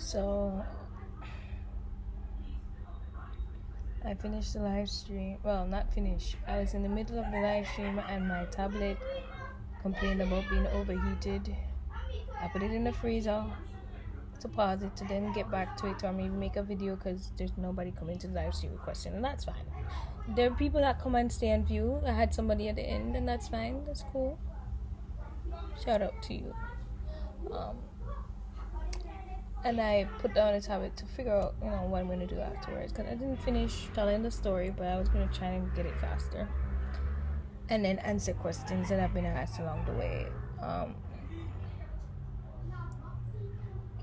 So I finished the live stream. Well, not finished. I was in the middle of the live stream and my tablet complained about being overheated. I put it in the freezer to pause it to then get back to it or maybe make a video because there's nobody coming to the live stream question, and that's fine. There are people that come and stay and view. I had somebody at the end, and that's fine. That's cool. Shout out to you. And I put down a tablet to figure out, what I'm going to do afterwards. Because I didn't finish telling the story, but I was going to try and get it faster. And then answer questions that have been asked along the way. I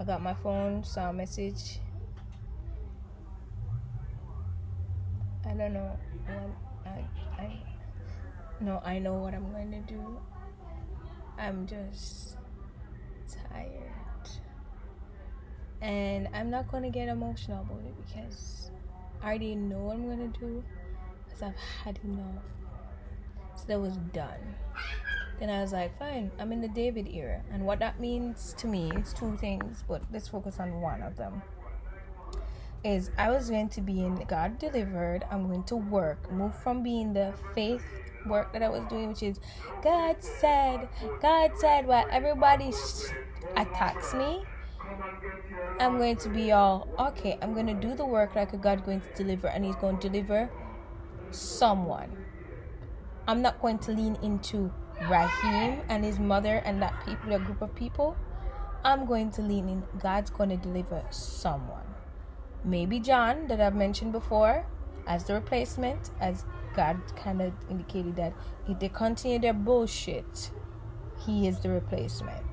got my phone, saw a message. I don't know what I know what I'm going to do. I'm just tired. And I'm not going to get emotional about it because I already know what I'm going to do because I've had enough. So that was done. Then I was like, fine, I'm in the David era. And what that means to me is two things, but let's focus on one of them. Is I was going to be in God Delivered. I'm going to work, move from being the faith work that I was doing, which is God said, while everybody attacks me, I'm going to be all, okay, I'm going to do the work like a God going to deliver, and he's going to deliver someone. I'm not going to lean into Raheem and his mother and that group of people. I'm going to lean in, God's going to deliver someone. Maybe John, that I've mentioned before, as the replacement, as God kind of indicated that if they continue their bullshit, he is the replacement.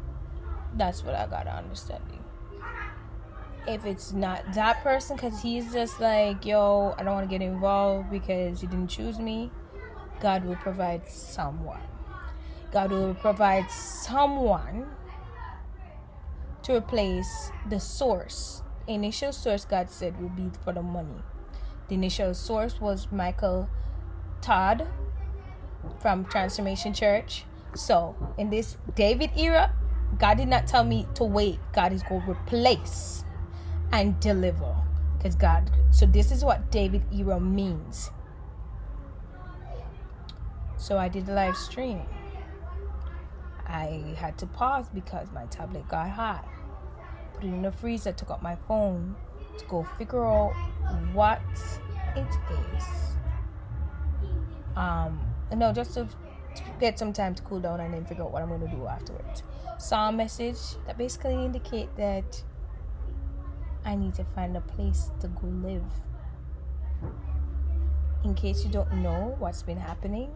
That's what I got to understanding. If it's not that person, because he's just like, yo, I don't want to get involved because you didn't choose me, God will provide someone. God will provide someone to replace the source. Initial source, God said, will be for the money. The initial source was Michael Todd from Transformation Church. So in this David era, God did not tell me to wait. God is going to replace and deliver. So this is what David era means. So I did the live stream. I had to pause because my tablet got hot. Put it in the freezer, took out my phone to go figure out what it is. Just to get some time to cool down and then figure out what I'm going to do afterwards. Saw a message that basically indicate that I need to find a place to go live. In case you don't know what's been happening,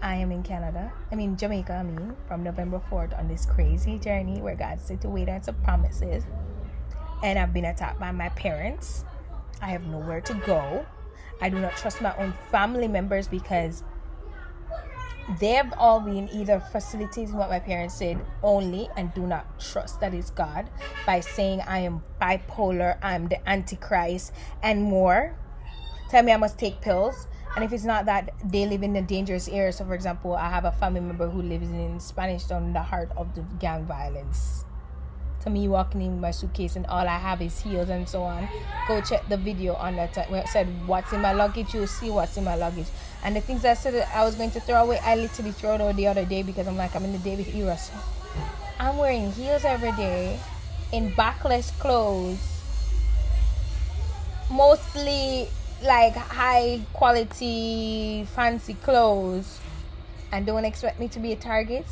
I am in Jamaica, from November 4th on this crazy journey where God said to wait on some promises. And I've been attacked by my parents. I have nowhere to go. I do not trust my own family members because they've all been either facilitating what my parents said only and do not trust that it's God by saying I am bipolar, I'm the Antichrist, and more. Tell me I must take pills. And if it's not that, they live in a dangerous area. So, for example, I have a family member who lives in Spanish Town, the heart of the gang violence. To me, walking in with my suitcase and all I have is heels and so on. Go check the video on that where it said, what's in my luggage? You'll see what's in my luggage. And the things I said that I was going to throw away, I literally threw it away the other day because I'm in the David era. So I'm wearing heels every day in backless clothes. Mostly like high quality fancy clothes, and don't expect me to be a target.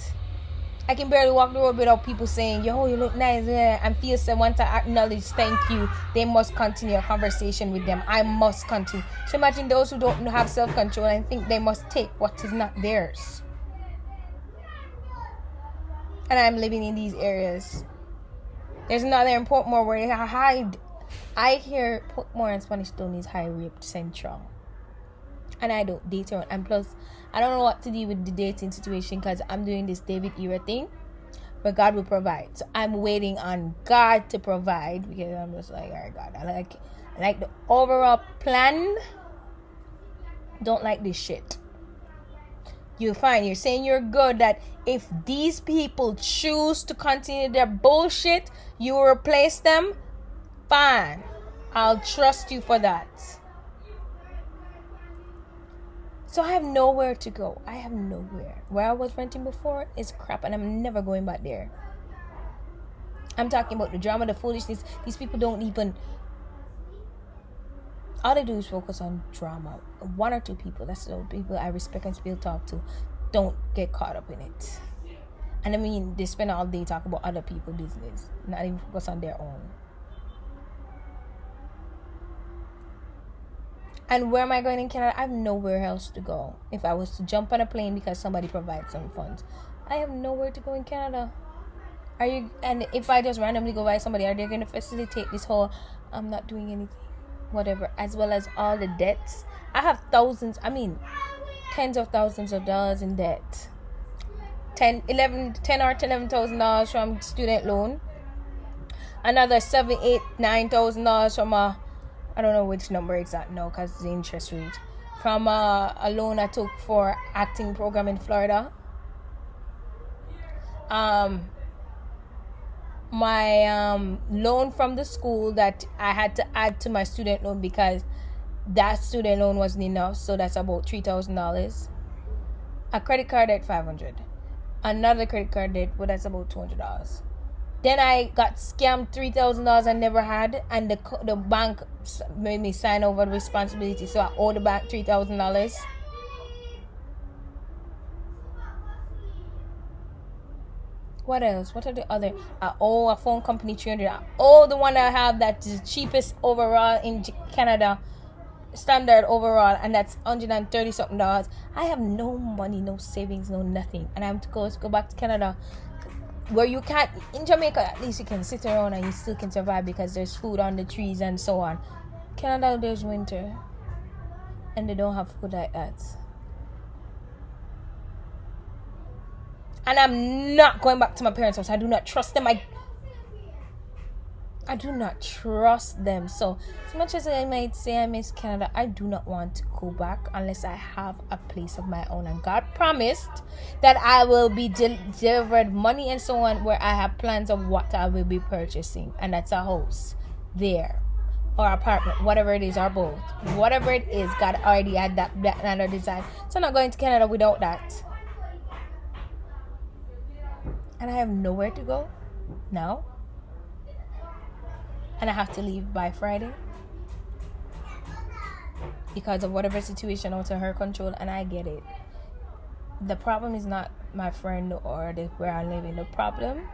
I can barely walk the road without people saying, yo, you look nice, and feel someone to acknowledge thank you. They must continue a conversation with them. I must continue. So imagine those who don't have self-control and think they must take what is not theirs. And I'm living in these areas. There's another in Portmore where I hide. I hear Portmore and Spanish Town is high rape central. And I don't date around. And plus, I don't know what to do with the dating situation because I'm doing this David era thing. But God will provide. So I'm waiting on God to provide because I'm just like, all right, God, I like the overall plan. Don't like this shit. You're fine. You're saying you're good, that if these people choose to continue their bullshit, you will replace them. Fine. I'll trust you for that. So I have nowhere to go. I have nowhere. Where I was renting before is crap, and I'm never going back there. I'm talking about the drama, the foolishness. These people don't even... All they do is focus on drama. One or two people, that's the people I respect and still talk to, don't get caught up in it. And I mean, they spend all day talking about other people's business, not even focus on their own. And where am I going in Canada? I have nowhere else to go. If I was to jump on a plane because somebody provides some funds, I have nowhere to go in Canada. And if I just randomly go by somebody, are they going to facilitate this whole I'm not doing anything, whatever, as well as all the debts? I have tens of thousands of dollars in debt. $10,000 or $11,000 from student loan. Another $7,000, $8,000, $9,000 from I don't know which number exact now because the interest rate, from a loan I took for acting program in Florida. My loan from the school that I had to add to my student loan because that student loan wasn't enough, so that's about $3,000. A credit card at $500. Another credit card debt, but that's about $200. Then I got scammed $3,000 I never had, and the bank made me sign over the responsibility, so I owe the bank $3,000. What else? What are the other? I owe a phone company $300. I owe the one I have that's the cheapest overall in Canada, standard overall, and that's $130 something. I have no money, no savings, no nothing, and I have to go back to Canada, where you can't. In Jamaica, at least you can sit around and you still can survive because there's food on the trees and so on. Canada, there's winter, and they don't have food like that. And I'm not going back to my parents' house. I do not trust them. I do not trust them. So, as much as I might say I miss Canada, I do not want to go back unless I have a place of my own. And God promised that I will be delivered money and so on, where I have plans of what I will be purchasing. And that's a house there, or apartment, whatever it is, or both. Whatever it is, God already had that another design. So I'm not going to Canada without that. And I have nowhere to go now. And I have to leave by Friday because of whatever situation out of her control, and I get it. The problem is not my friend or where I'm living. The problem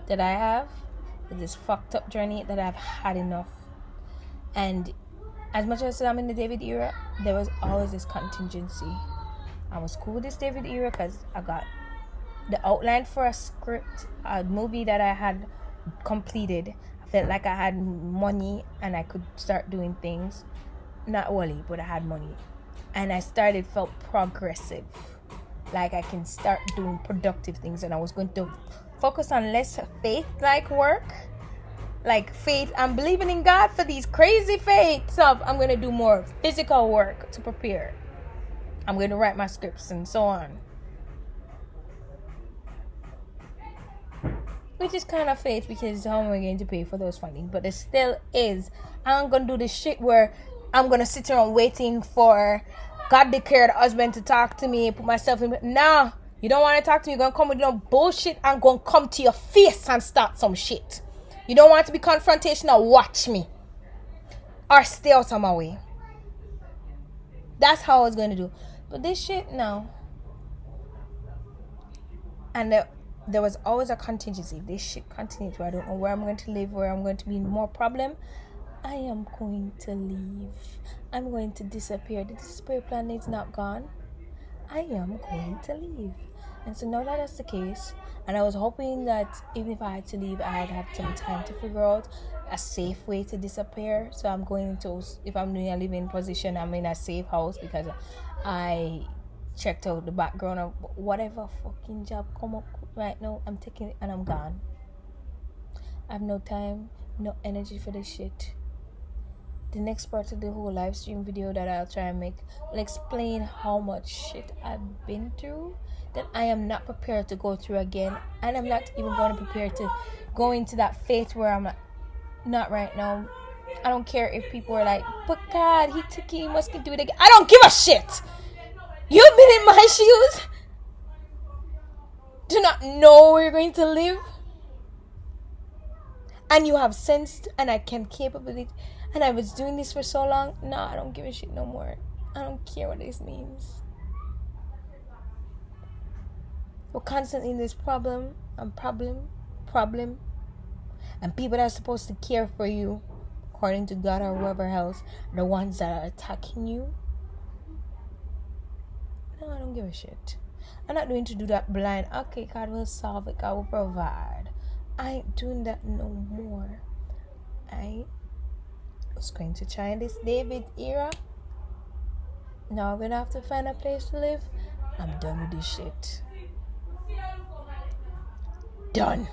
that I have is this fucked up journey that I've had enough. And as much as I'm in the David era, there was always this contingency. I was cool with this David era because I got the outline for a script, a movie that I had completed. I felt like I had money and I could start doing things. Not only, but I had money. And I felt progressive. Like I can start doing productive things, and I was going to focus on less faith-like work. Like faith, I'm believing in God for these crazy faith stuff. I'm going to do more physical work to prepare. I'm going to write my scripts and so on. Which is kind of faith, because how am I going to pay for those funding? But it still is. I'm going to do this shit where I'm going to sit around waiting for God declared husband to talk to me, put myself in. Nah, you don't want to talk to me. You're going to come with no bullshit. I'm going to come to your face and start some shit. You don't want to be confrontational? Watch me. Or stay out of my way. That's how I was going to do. But this shit, no. And there was always a contingency. This shit continues where I don't know where I'm going to live, where I'm going to be in more problem. I am going to leave. I'm going to disappear. The disappear plan is not gone. I am going to leave. And so now that that's the case, and I was hoping that even if I had to leave, I'd have some time to figure out a safe way to disappear. So I'm going to, if I'm doing a living position, I'm in a safe house because I checked out the background of whatever fucking job come up right now. I'm taking it and I'm gone. I have no time, no energy for this shit. the next part of the whole live stream video that I'll try and make will explain how much shit I've been through that I am not prepared to go through again, and I'm not even going to prepare to go into that phase where I'm not right now. I don't care if people are like, but God, he took you, he must do it again. I don't give a shit. You've been in my shoes. Do not know where you're going to live. And you have sensed, and I can keep up with it. And I was doing this for so long. No, I don't give a shit no more. I don't care what this means. We're constantly in this problem. And people that are supposed to care for you, according to God or whoever else, are the ones that are attacking you. No, I don't give a shit. I'm not going to do that blind. Okay, God will solve it. God will provide. I ain't doing that no more. I was going to try in this David era. Now I'm going to have to find a place to live. I'm done with this shit. Done.